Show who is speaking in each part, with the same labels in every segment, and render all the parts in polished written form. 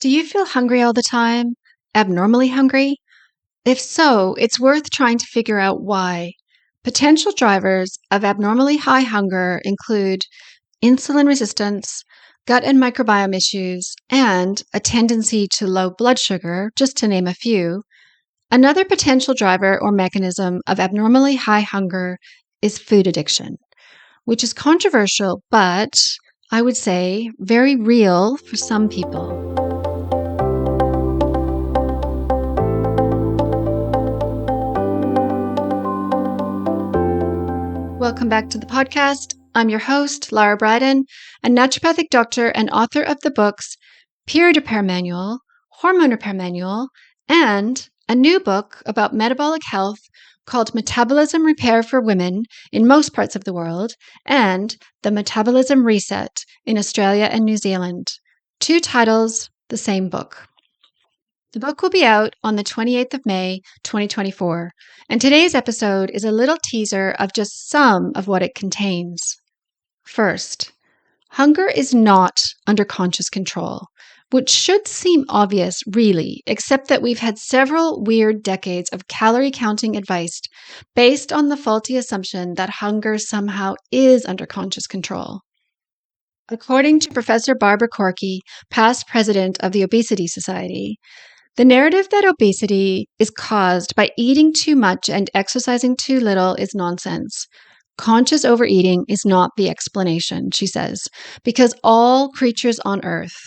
Speaker 1: Do you feel hungry all the time? Abnormally hungry? If so, it's worth trying to figure out why. Potential drivers of abnormally high hunger include insulin resistance, gut and microbiome issues, and a tendency to low blood sugar, just to name a few. Another potential driver or mechanism of abnormally high hunger is food addiction, which is controversial, but I would say very real for some people. Welcome back to the podcast. I'm your host, Lara, a naturopathic doctor and author of the books Period Repair Manual, Hormone Repair Manual, and a new book about metabolic health called Metabolism Repair for Women in most parts of the world, and The Metabolism Reset in Australia and New Zealand. Two titles, the same book. The book will be out on the 28th of May, 2024, and today's episode is a little teaser of just some of what it contains. First, hunger is not under conscious control, which should seem obvious, really, except that we've had several weird decades of calorie counting advice based on the faulty assumption that hunger somehow is under conscious control. According to Professor Barbara Corky, past president of the Obesity Society, the narrative that obesity is caused by eating too much and exercising too little is nonsense. Conscious overeating is not the explanation, she says, because all creatures on Earth,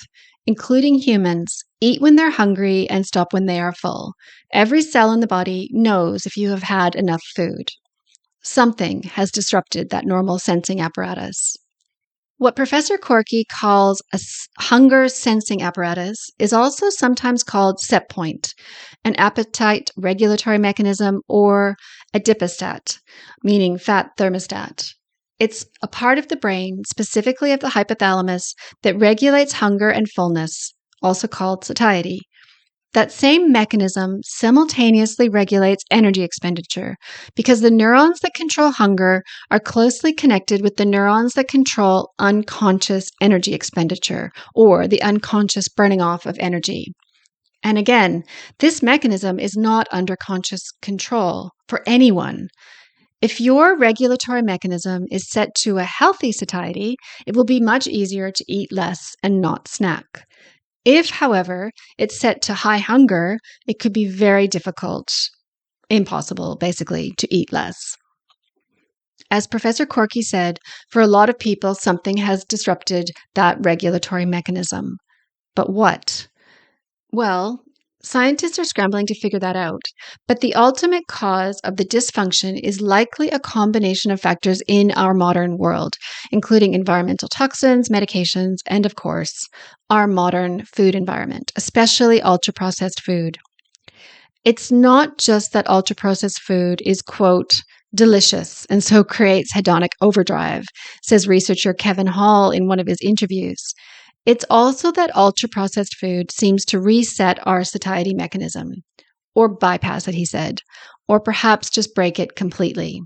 Speaker 1: including humans, eat when they're hungry and stop when they are full. Every cell in the body knows if you have had enough food. Something has disrupted that normal sensing apparatus. What Professor Corky calls a hunger sensing apparatus is also sometimes called set point, an appetite regulatory mechanism, or adipostat, meaning fat thermostat. It's a part of the brain, specifically of the hypothalamus, that regulates hunger and fullness, also called satiety. That same mechanism simultaneously regulates energy expenditure because the neurons that control hunger are closely connected with the neurons that control unconscious energy expenditure, or the unconscious burning off of energy. And again, this mechanism is not under conscious control for anyone. If your regulatory mechanism is set to a healthy satiety, it will be much easier to eat less and not snack. If, however, it's set to high hunger, it could be very difficult, impossible, basically, to eat less. As Professor Corky said, for a lot of people, something has disrupted that regulatory mechanism. But what? Well, scientists are scrambling to figure that out, but the ultimate cause of the dysfunction is likely a combination of factors in our modern world, including environmental toxins, medications, and of course, our modern food environment, especially ultra-processed food. It's not just that ultra-processed food is, quote, delicious and so creates hedonic overdrive, says researcher Kevin Hall in one of his interviews. It's also that ultra-processed food seems to reset our satiety mechanism, or bypass it, he said, or perhaps just break it completely.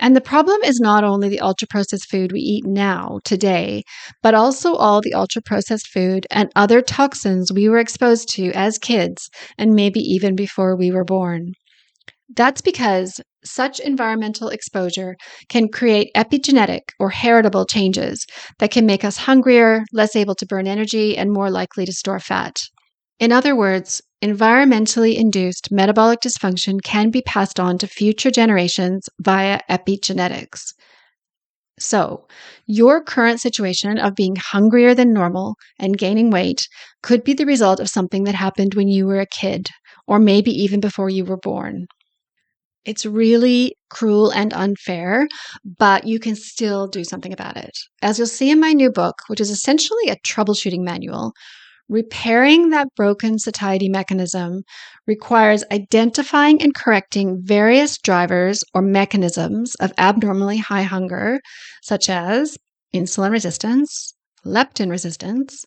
Speaker 1: And the problem is not only the ultra-processed food we eat now, today, but also all the ultra-processed food and other toxins we were exposed to as kids and maybe even before we were born. That's because such environmental exposure can create epigenetic or heritable changes that can make us hungrier, less able to burn energy, and more likely to store fat. In other words, environmentally induced metabolic dysfunction can be passed on to future generations via epigenetics. So, your current situation of being hungrier than normal and gaining weight could be the result of something that happened when you were a kid, or maybe even before you were born. It's really cruel and unfair, but you can still do something about it. As you'll see in my new book, which is essentially a troubleshooting manual, repairing that broken satiety mechanism requires identifying and correcting various drivers or mechanisms of abnormally high hunger, such as insulin resistance, leptin resistance,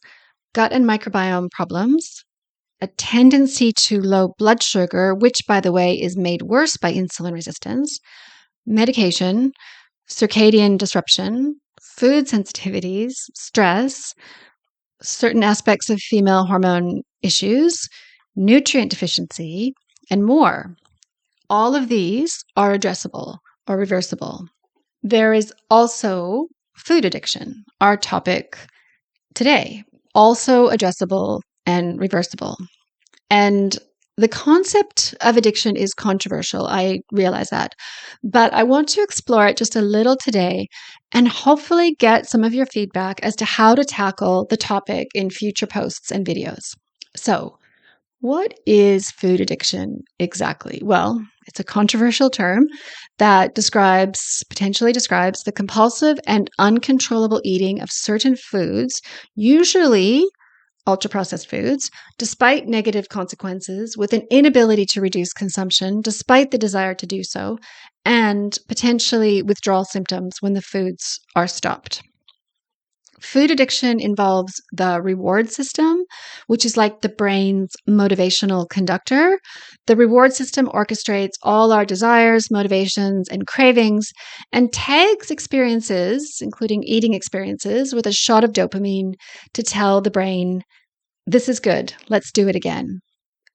Speaker 1: gut and microbiome problems, a tendency to low blood sugar, which, by the way, is made worse by insulin resistance, medication, circadian disruption, food sensitivities, stress, certain aspects of female hormone issues, nutrient deficiency, and more. All of these are addressable or reversible. There is also food addiction, our topic today, also addressable and reversible. And the concept of addiction is controversial. I realize that. But I want to explore it just a little today and hopefully get some of your feedback as to how to tackle the topic in future posts and videos. So, what is food addiction exactly? Well, it's a controversial term that potentially describes the compulsive and uncontrollable eating of certain foods, usually ultra-processed foods, despite negative consequences, with an inability to reduce consumption despite the desire to do so, and potentially withdrawal symptoms when the foods are stopped. Food addiction involves the reward system, which is like the brain's motivational conductor. The reward system orchestrates all our desires, motivations, and cravings, and tags experiences, including eating experiences, with a shot of dopamine to tell the brain, this is good, let's do it again.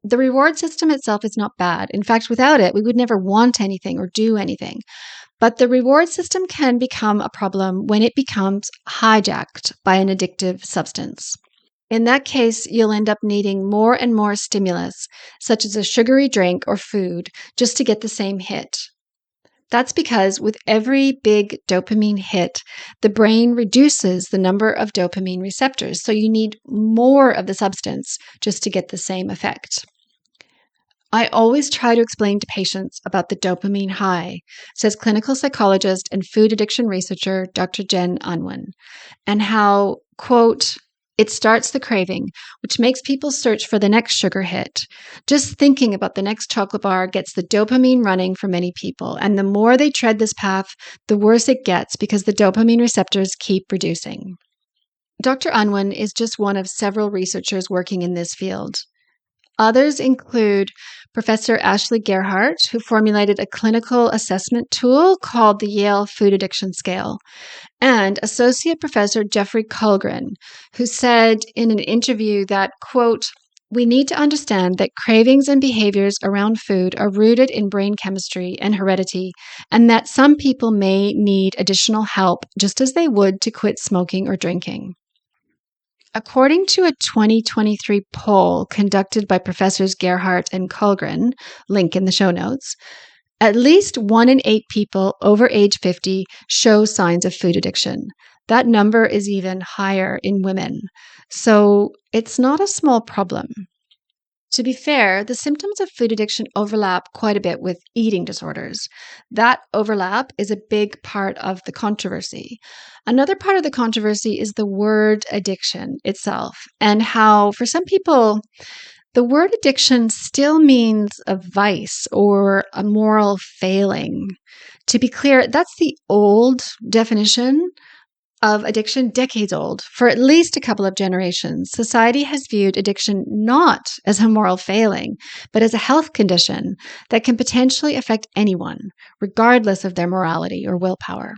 Speaker 1: The reward system itself is not bad. In fact, without it, we would never want anything or do anything. But the reward system can become a problem when it becomes hijacked by an addictive substance. In that case, you'll end up needing more and more stimulus, such as a sugary drink or food, just to get the same hit. That's because with every big dopamine hit, the brain reduces the number of dopamine receptors. So you need more of the substance just to get the same effect. I always try to explain to patients about the dopamine high, says clinical psychologist and food addiction researcher Dr. Jen Unwin, and how, quote, it starts the craving, which makes people search for the next sugar hit. Just thinking about the next chocolate bar gets the dopamine running for many people, and the more they tread this path, the worse it gets because the dopamine receptors keep reducing. Dr. Unwin is just one of several researchers working in this field. Others include Professor Ashley Gerhardt, who formulated a clinical assessment tool called the Yale Food Addiction Scale, and Associate Professor Jeffrey Kuhlgren, who said in an interview that, quote, we need to understand that cravings and behaviors around food are rooted in brain chemistry and heredity, and that some people may need additional help just as they would to quit smoking or drinking. According to a 2023 poll conducted by Professors Gerhardt and Kuhlgren, link in the show notes, at least 1 in 8 people over age 50 show signs of food addiction. That number is even higher in women. So it's not a small problem. To be fair, the symptoms of food addiction overlap quite a bit with eating disorders. That overlap is a big part of the controversy. Another part of the controversy is the word addiction itself, and how, for some people, the word addiction still means a vice or a moral failing. To be clear, that's the old definition of addiction, decades old. For at least a couple of generations, society has viewed addiction not as a moral failing, but as a health condition that can potentially affect anyone, regardless of their morality or willpower.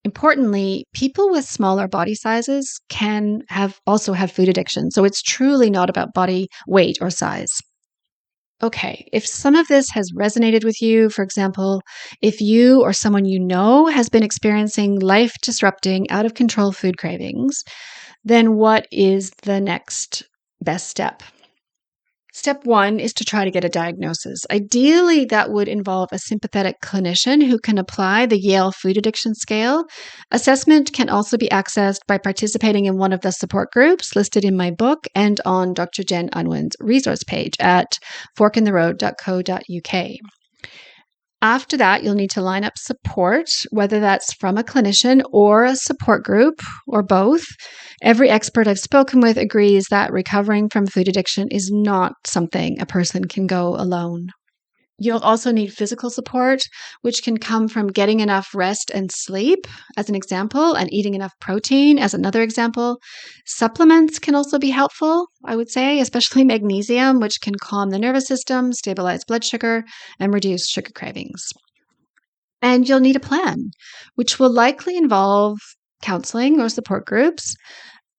Speaker 1: Importantly, people with smaller body sizes can also have food addiction, so it's truly not about body weight or size. Okay, if some of this has resonated with you, for example, if you or someone you know has been experiencing life-disrupting, out-of-control food cravings, then what is the next best step? Step 1 is to try to get a diagnosis. Ideally, that would involve a sympathetic clinician who can apply the Yale Food Addiction Scale. Assessment can also be accessed by participating in one of the support groups listed in my book and on Dr. Jen Unwin's resource page at forkintheroad.co.uk. After that, you'll need to line up support, whether that's from a clinician or a support group or both. Every expert I've spoken with agrees that recovering from food addiction is not something a person can go alone. You'll also need physical support, which can come from getting enough rest and sleep, as an example, and eating enough protein, as another example. Supplements can also be helpful, I would say, especially magnesium, which can calm the nervous system, stabilize blood sugar, and reduce sugar cravings. And you'll need a plan, which will likely involve counseling or support groups.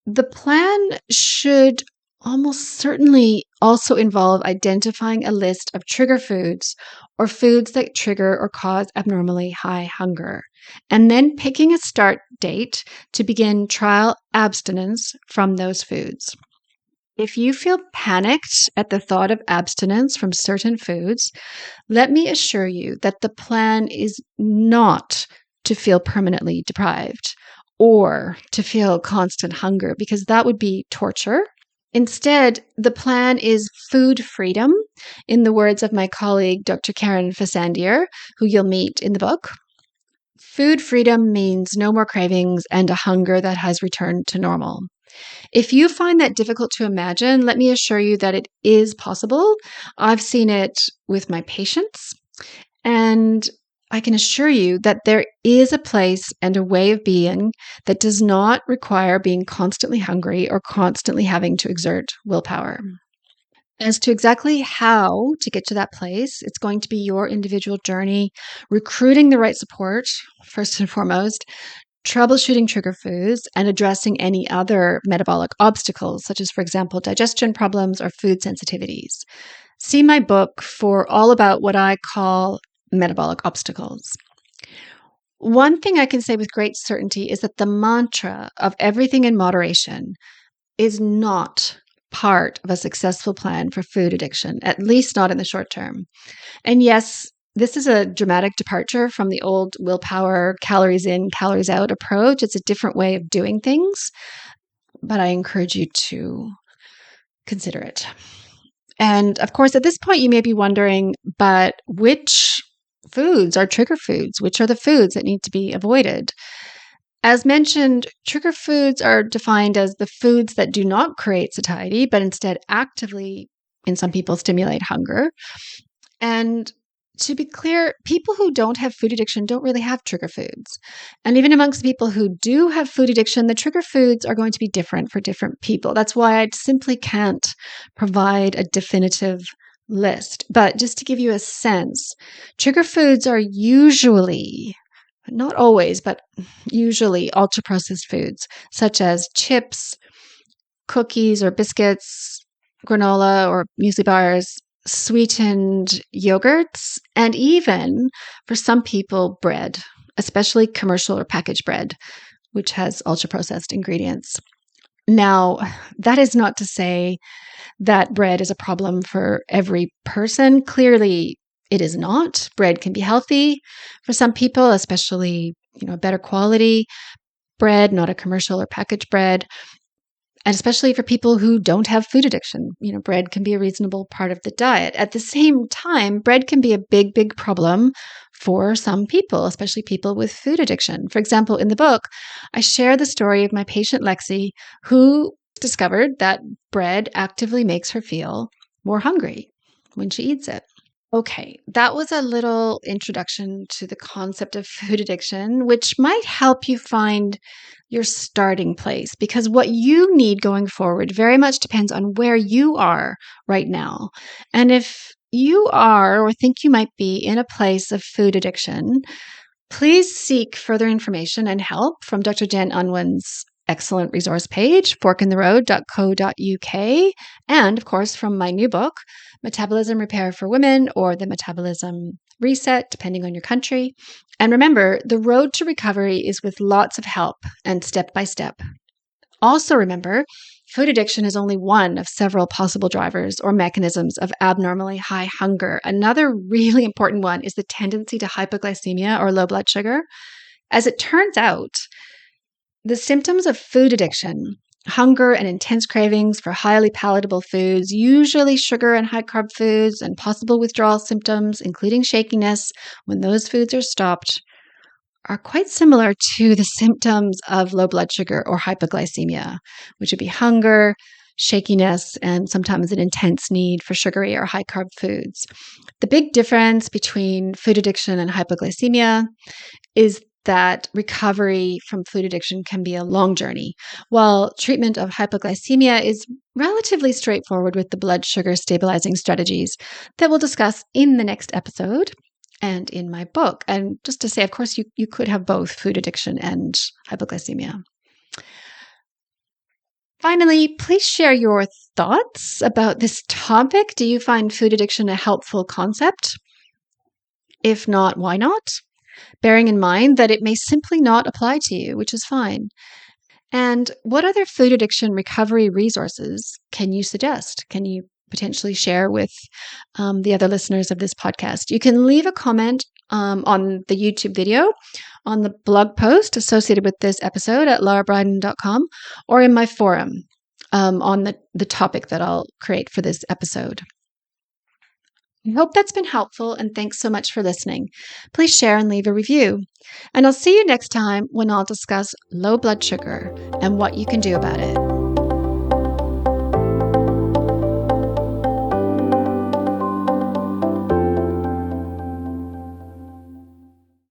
Speaker 1: The plan should almost certainly also involve identifying a list of trigger foods or foods that trigger or cause abnormally high hunger, and then picking a start date to begin trial abstinence from those foods. If you feel panicked at the thought of abstinence from certain foods, let me assure you that the plan is not to feel permanently deprived or to feel constant hunger, because that would be torture. Instead, the plan is food freedom, in the words of my colleague, Dr. Karen Fassandier, who you'll meet in the book. Food freedom means no more cravings and a hunger that has returned to normal. If you find that difficult to imagine, let me assure you that it is possible. I've seen it with my patients, and I can assure you that there is a place and a way of being that does not require being constantly hungry or constantly having to exert willpower. As to exactly how to get to that place, it's going to be your individual journey, recruiting the right support, first and foremost, troubleshooting trigger foods, and addressing any other metabolic obstacles, such as, for example, digestion problems or food sensitivities. See my book for all about what I call metabolic obstacles. One thing I can say with great certainty is that the mantra of everything in moderation is not part of a successful plan for food addiction, at least not in the short term. And yes, this is a dramatic departure from the old willpower, calories in, calories out approach. It's a different way of doing things, but I encourage you to consider it. And of course, at this point, you may be wondering, but which foods are trigger foods? Which are the foods that need to be avoided? As mentioned, trigger foods are defined as the foods that do not create satiety, but instead actively, in some people, stimulate hunger. And to be clear, people who don't have food addiction don't really have trigger foods. And even amongst people who do have food addiction, the trigger foods are going to be different for different people. That's why I simply can't provide a definitive list. But just to give you a sense, trigger foods are usually, not always, but usually ultra processed foods such as chips, cookies or biscuits, granola or muesli bars, sweetened yogurts, and even for some people, bread, especially commercial or packaged bread, which has ultra processed ingredients. Now, that is not to say that bread is a problem for every person. Clearly, it is not. Bread can be healthy for some people, especially, better quality bread, not a commercial or packaged bread. And especially for people who don't have food addiction, bread can be a reasonable part of the diet. At the same time, bread can be a big, big problem for some people, especially people with food addiction. For example, in the book, I share the story of my patient Lexi, who discovered that bread actively makes her feel more hungry when she eats it. Okay, that was a little introduction to the concept of food addiction, which might help you find your starting place, because what you need going forward very much depends on where you are right now. And if you are or think you might be in a place of food addiction, please seek further information and help from Dr. Jen Unwin's excellent resource page, forkintheroad.co.uk, and of course from my new book, Metabolism Repair for Women, or the Metabolism Reset, depending on your country. And remember, the road to recovery is with lots of help and step by step. Also remember, food addiction is only one of several possible drivers or mechanisms of abnormally high hunger. Another really important one is the tendency to hypoglycemia or low blood sugar. As it turns out, the symptoms of food addiction, hunger and intense cravings for highly palatable foods, usually sugar and high carb foods, and possible withdrawal symptoms, including shakiness when those foods are stopped, are quite similar to the symptoms of low blood sugar or hypoglycemia, which would be hunger, shakiness, and sometimes an intense need for sugary or high carb foods. The big difference between food addiction and hypoglycemia is that recovery from food addiction can be a long journey, while treatment of hypoglycemia is relatively straightforward with the blood sugar stabilizing strategies that we'll discuss in the next episode and in my book. And just to say, of course, you could have both food addiction and hypoglycemia. Finally, please share your thoughts about this topic. Do you find food addiction a helpful concept? If not, why not? Bearing in mind that it may simply not apply to you, which is fine. And what other food addiction recovery resources can you suggest? Can you potentially share with the other listeners of this podcast? You can leave a comment on the YouTube video, on the blog post associated with this episode at larabryden.com, or in my forum on the topic that I'll create for this episode. I hope that's been helpful, and thanks so much for listening. Please share and leave a review. And I'll see you next time when I'll discuss low blood sugar and what you can do about it.